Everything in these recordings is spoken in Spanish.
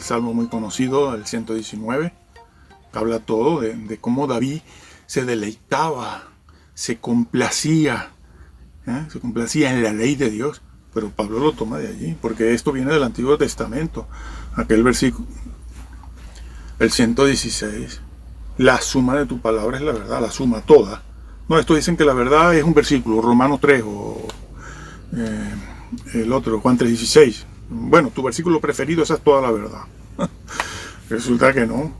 salmo muy conocido, el 119, habla todo de cómo David se deleitaba, se complacía en la ley de Dios. Pero Pablo lo toma de allí, porque esto viene del Antiguo Testamento. Aquel versículo, el 116, la suma de tu palabra es la verdad, la suma toda. No, esto dicen que la verdad es un versículo, Romanos 3 o el otro, Juan 3:16. Bueno, tu versículo preferido, esa es toda la verdad. Resulta que no.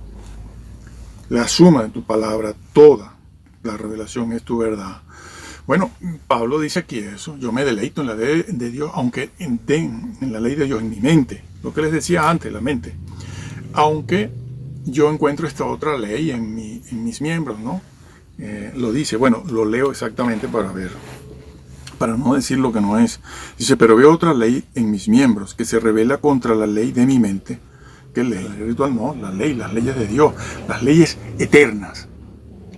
La suma de tu palabra, toda la revelación es tu verdad. Bueno, Pablo dice aquí eso, yo me deleito en la ley de Dios, aunque en la ley de Dios, en mi mente, lo que les decía antes, la mente, aunque yo encuentro esta otra ley en mis miembros, ¿no? Lo dice, bueno, lo leo exactamente para ver, para no decir lo que no es. Dice, pero veo otra ley en mis miembros que se revela contra la ley de mi mente. ¿Qué ley? La ley ritual no, las leyes de Dios, las leyes eternas,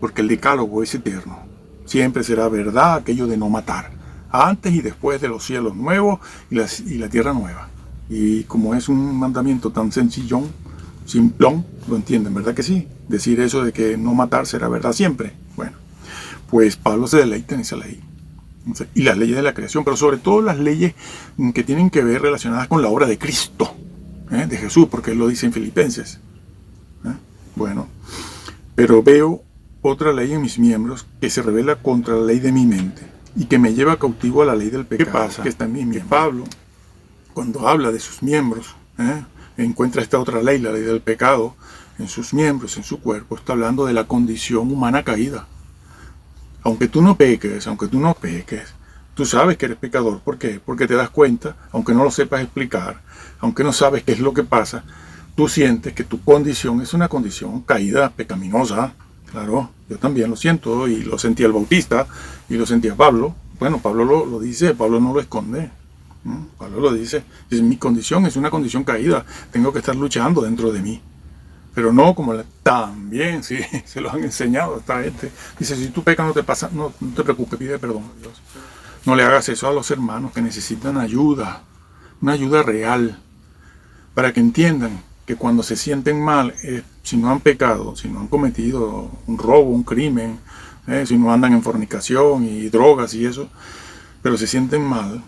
porque el decálogo es eterno. Siempre será verdad aquello de no matar, antes y después de los cielos nuevos y la tierra nueva. Y como es un mandamiento tan sencillón, simplón, lo entienden, ¿verdad que sí? Decir eso de que no matar será verdad siempre. Bueno, pues Pablo se deleita en esa ley. Y las leyes de la creación, pero sobre todo las leyes que tienen que ver relacionadas con la obra de Cristo, de Jesús, porque él lo dice en Filipenses. Bueno, pero veo otra ley en mis miembros que se revela contra la ley de mi mente y que me lleva cautivo a la ley del pecado. ¿Qué pasa? Que está en mis miembros. Pablo, cuando habla de sus miembros, encuentra esta otra ley, la ley del pecado, en sus miembros, en su cuerpo. Está hablando de la condición humana caída. Aunque tú no peques, tú sabes que eres pecador. ¿Por qué? Porque te das cuenta, aunque no lo sepas explicar, aunque no sabes qué es lo que pasa, tú sientes que tu condición es una condición caída, pecaminosa. Claro, yo también lo siento, y lo sentía el Bautista, y lo sentía Pablo. Bueno, Pablo lo dice, Pablo no lo esconde. Pablo lo dice, mi condición es una condición caída, tengo que estar luchando dentro de mí. Pero no como también, sí, se lo han enseñado a esta gente. Dice, si tú pecas no te preocupes, pide perdón a Dios. No le hagas eso a los hermanos que necesitan ayuda, una ayuda real, para que entiendan que cuando se sienten mal, si no han pecado, si no han cometido un robo, un crimen, si no andan en fornicación y drogas y eso, pero se sienten mal,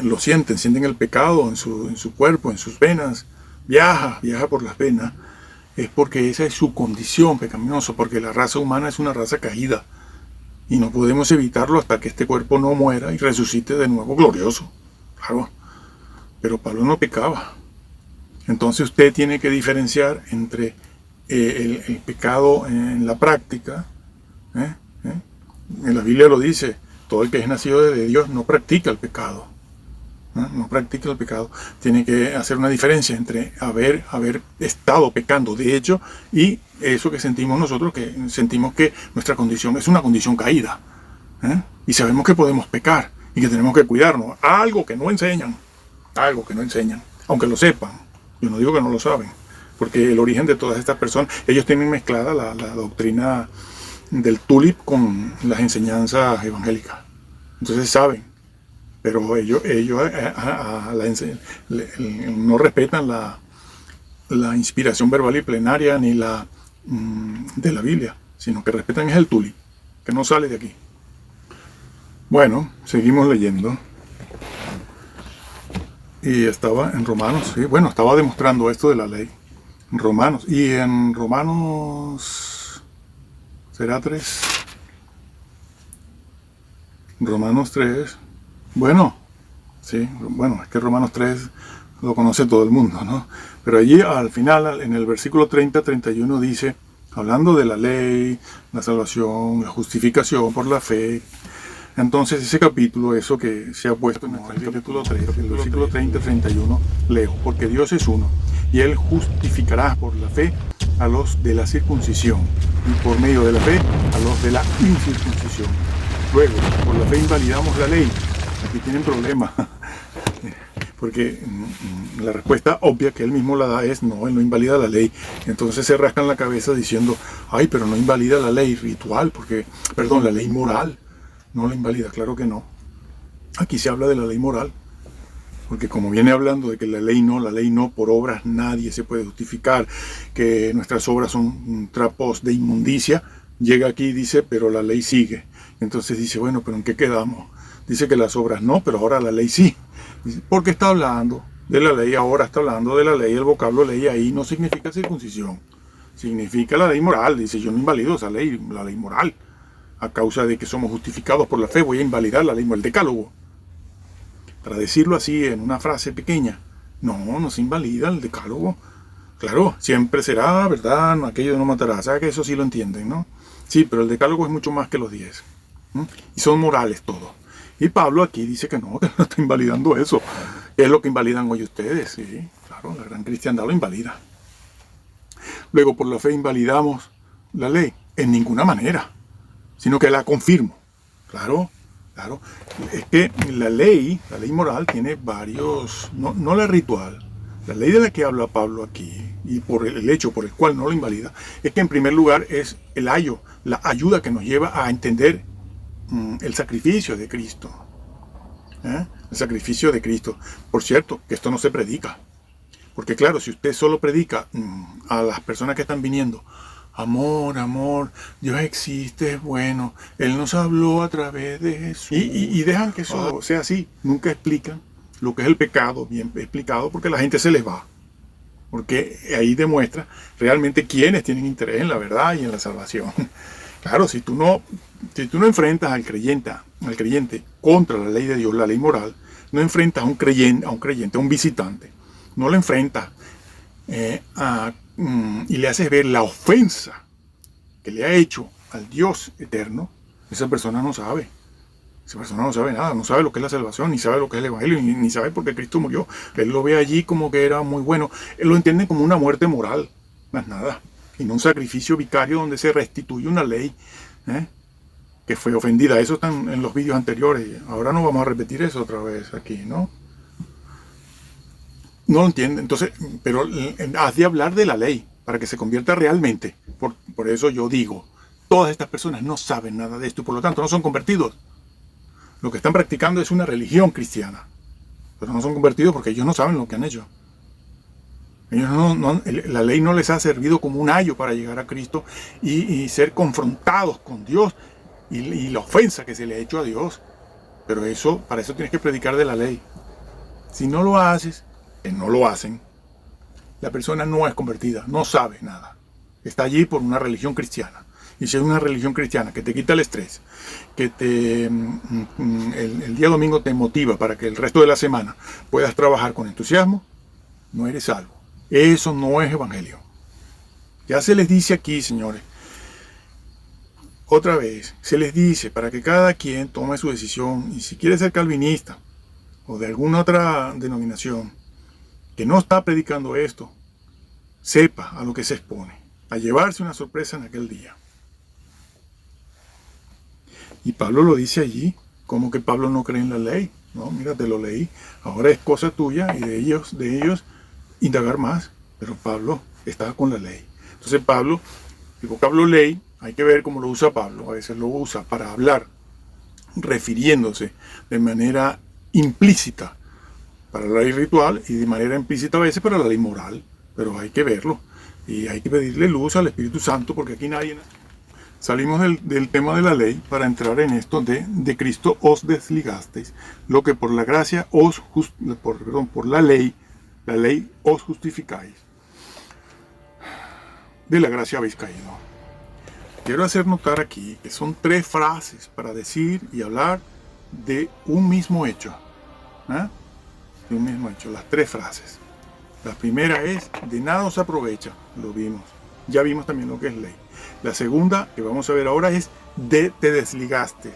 lo sienten el pecado en su cuerpo, en sus venas, viaja por las venas, es porque esa es su condición pecaminosa, porque la raza humana es una raza caída, y no podemos evitarlo hasta que este cuerpo no muera y resucite de nuevo glorioso, claro, pero Pablo no pecaba. Entonces usted tiene que diferenciar entre el pecado en la práctica. En la Biblia lo dice, todo el que es nacido de Dios no practica el pecado. No practica el pecado. Tiene que hacer una diferencia entre haber estado pecando de hecho y eso que sentimos nosotros, que sentimos que nuestra condición es una condición caída. Y sabemos que podemos pecar y que tenemos que cuidarnos. Algo que no enseñan, aunque lo sepan. Yo no digo que no lo saben, porque el origen de todas estas personas, ellos tienen mezclada la doctrina del tulip con las enseñanzas evangélicas. Entonces saben, pero ellos no respetan la inspiración verbal y plenaria ni la de la Biblia, sino que respetan es el tulip, que no sale de aquí. Bueno, seguimos leyendo. Y estaba en Romanos, sí, bueno, estaba demostrando esto de la ley. En Romanos, y en Romanos, ¿será 3? Romanos 3, bueno, sí, bueno, es que Romanos 3 lo conoce todo el mundo, ¿no? Pero allí al final, en el versículo 30-31 dice, hablando de la ley, la salvación, la justificación por la fe. Entonces ese capítulo, eso que se ha puesto en el capítulo 3, el versículo 30-31, leo, porque Dios es uno, y Él justificará por la fe a los de la circuncisión, y por medio de la fe a los de la incircuncisión. Luego, por la fe invalidamos la ley. Aquí tienen problemas, porque la respuesta obvia que Él mismo la da es, no, Él no invalida la ley. Entonces se rascan la cabeza diciendo, ay, pero no invalida la ley ritual, la ley moral. No la invalida, claro que no. Aquí se habla de la ley moral. Porque como viene hablando de que la ley no, por obras nadie se puede justificar, que nuestras obras son trapos de inmundicia, llega aquí y dice, pero la ley sigue. Entonces dice, bueno, pero ¿en qué quedamos? Dice que las obras no, pero ahora la ley sí. Porque está hablando de la ley, ahora está hablando de la ley, el vocablo ley ahí no significa circuncisión, significa la ley moral. Dice, yo no invalido esa ley, la ley moral. A causa de que somos justificados por la fe, voy a invalidar la ley, el decálogo. Para decirlo así en una frase pequeña, no se invalida el decálogo. Claro, siempre será, ¿verdad? Aquello de no matarás, ¿sabes que eso sí lo entienden, no? Sí, pero el decálogo es mucho más que los 10. Y son morales todos. Y Pablo aquí dice que no está invalidando eso. Es lo que invalidan hoy ustedes, sí, claro, la gran cristiandad lo invalida. Luego, por la fe invalidamos la ley, en ninguna manera, sino que la confirmo. Claro, es que la ley moral tiene varios, no la ritual, la ley de la que habla Pablo aquí, y por el hecho por el cual no lo invalida, es que en primer lugar es el ayo, la ayuda que nos lleva a entender el sacrificio de Cristo. El sacrificio de Cristo. Por cierto, que esto no se predica. Porque claro, si usted solo predica a las personas que están viniendo, amor, Dios existe, es bueno, Él nos habló a través de Jesús. Y dejan que eso sea así. Nunca explican lo que es el pecado bien explicado, porque la gente se les va. Porque ahí demuestra realmente quiénes tienen interés en la verdad y en la salvación. Claro, si tú no enfrentas al creyente contra la ley de Dios, la ley moral, no enfrentas a un creyente, a un visitante, no lo enfrentas y le haces ver la ofensa que le ha hecho al Dios eterno, esa persona no sabe. Esa persona no sabe nada, no sabe lo que es la salvación, ni sabe lo que es el evangelio, ni sabe por qué Cristo murió. Él lo ve allí como que era muy bueno. Él lo entiende como una muerte moral, más nada. Y no un sacrificio vicario donde se restituye una ley que fue ofendida. Eso está en los vídeos anteriores. Ahora no vamos a repetir eso otra vez aquí, ¿no? No lo entiende. Entonces, pero has de hablar de la ley para que se convierta realmente. Por eso yo digo, todas estas personas no saben nada de esto y por lo tanto no son convertidos. Lo que están practicando es una religión cristiana. Pero no son convertidos porque ellos no saben lo que han hecho. Ellos la ley no les ha servido como un ayo para llegar a Cristo y ser confrontados con Dios y la ofensa que se le ha hecho a Dios. Pero para eso tienes que predicar de la ley. Si no lo haces, que no lo hacen, la persona no es convertida, no sabe nada. Está allí por una religión cristiana. Y si es una religión cristiana que te quita el estrés, que el día domingo te motiva para que el resto de la semana puedas trabajar con entusiasmo, no eres salvo. Eso no es evangelio. Ya se les dice aquí, señores, otra vez, se les dice para que cada quien tome su decisión, y si quiere ser calvinista o de alguna otra denominación que no está predicando esto, sepa a lo que se expone, a llevarse una sorpresa en aquel día. Y Pablo lo dice allí, como que Pablo no cree en la ley. No, mira, te lo leí. Ahora es cosa tuya y de ellos indagar más. Pero Pablo estaba con la ley. Entonces Pablo, el vocablo ley, hay que ver cómo lo usa Pablo. A veces lo usa para hablar, refiriéndose de manera implícita para la ley ritual y de manera implícita a veces para la ley moral. Pero hay que verlo. Y hay que pedirle luz al Espíritu Santo porque aquí nadie... Salimos del tema de la ley para entrar en esto de Cristo os desligasteis, lo que por la gracia por la ley os justificáis. De la gracia habéis caído. Quiero hacer notar aquí que son 3 frases para decir y hablar de un mismo hecho. De un mismo hecho, las 3 frases. La primera es, de nada os aprovecha, lo vimos. Ya vimos también lo que es ley. La segunda, que vamos a ver ahora, es te desligaste.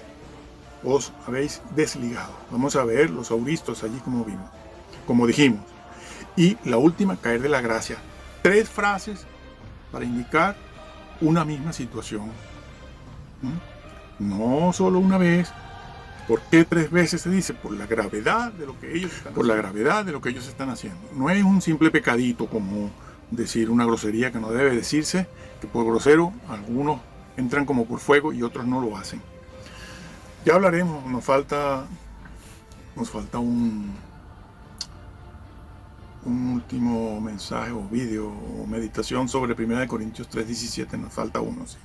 Os habéis desligado. Vamos a ver los auristos allí como dijimos. Y la última, caer de la gracia. 3 frases para indicar una misma situación. No solo una vez. ¿Por qué 3 veces se dice? Por la gravedad de lo que ellos están haciendo. No es un simple pecadito como decir una grosería que no debe decirse, que por grosero algunos entran como por fuego y otros no lo hacen. Ya hablaremos, nos falta un último mensaje o vídeo o meditación sobre 1 Corintios 3:17, nos falta uno, ¿sí?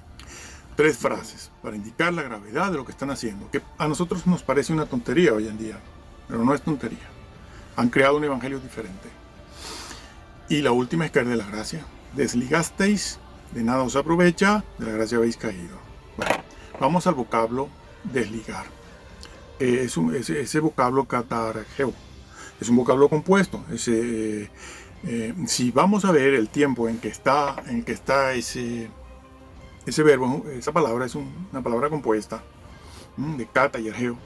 3 frases para indicar la gravedad de lo que están haciendo, que a nosotros nos parece una tontería hoy en día, pero no es tontería. Han creado un evangelio diferente. Y la última es caer de la gracia. Desligasteis, de nada os aprovecha, de la gracia habéis caído. Bueno, vamos al vocablo desligar. Ese vocablo katargeo es un vocablo compuesto. Si vamos a ver el tiempo en que está ese verbo, esa palabra es una palabra compuesta de kata y argeo.